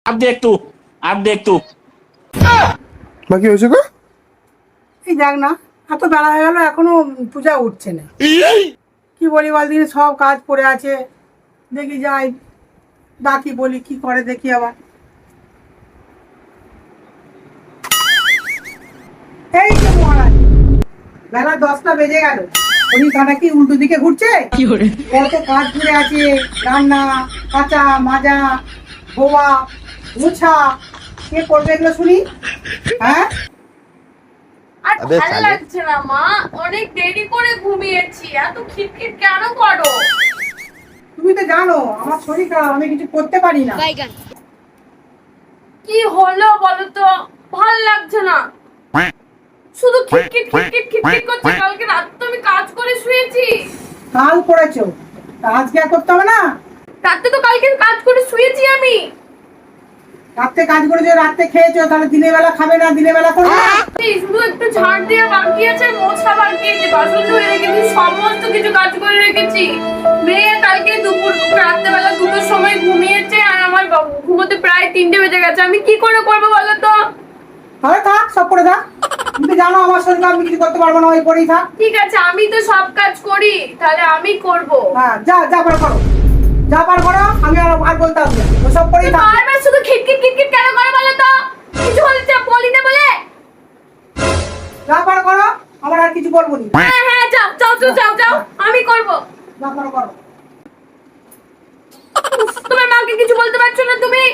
आप देख तू, आप देख तू। মা কি হয়েছে গো? এই যাক না, এত বেলা হয়ে গেল এখনো পূজা উঠছে না। কি বলি বল দিন, সব কাজ পড়ে আছে। দেখি যাই, ডাকি বলি কি করে দেখি আবার। এই যে মহারাজ, বেলা 10টা বেজে গেল, উনি কাটা কি উল্টো দিকে ঘুরছে? কত কাজ পড়ে আছে, রান্না, কাঁচা মাজা, ধোয়া, মোছা, কে করবে এগুলো শুনি? হ্যাঁ, আর ভালো লাগছে না মা, অনেক দেরি করে ঘুমিয়েছি, এত খিটখিট কেন করো? তুমি তো জানো আমার শরীর খারাপ, আমি কিছু করতে পারি না। কি হলো বলো তো, ভালো লাগছে না, শুধু খিটখিট খিটখিট খিটখিট করছে। কালকে রাত তো আমি কাজ করে শুয়েছি। কাল করেছো, তা আজকে আর করতে হবে না? রাতে তো কালকে কাজ করে শুয়েছি আমি। রাত্রে কাজ করেছো, রাত্রে খেয়েছো, তাহলে দিনের বেলা খাবে না? দিনের বেলা করবে না? এই শুধু একটু ঝাড় দেওয়া বাকি আছে, মোছা বাকি আছে, বাসন ধুয়ে রেখেছি, সমস্ত কিছু কাজ করে রেখেছি। মেয়ে কালকে দুপুর রাত্রেবেলা 2টোর সময় ঘুমিয়েছে, আর আমার ঘুমোতে প্রায় 3টে বেজে গেছে। আমি কি করে করবো বলো তো? তাহলে থাক, সব করে থাক। তুমি তো জানো আমার শরীর খারাপ, আমি কিছু করতে পারবো না, ওই করেই থাক। ঠিক আছে, আমি তো সব কাজ করি, তাহলে আমি করব। হ্যাঁ, যা যা পার করো, যা পার করো, আমি আর বলতে আসবো না, ও সব করেই থাক। বারবার শুধু খিটখিট খিটখিট কেন করে বলো তো? কিছু বলতে বলি না বলে? যা পার করো, আমার আর কিছু বলবো না। হ্যাঁ হ্যাঁ, যাও যাও যাও যাও যাও, আমি করব। যা পার করো। তোমার মাকে কিছু বলতে পারছো না তুমি?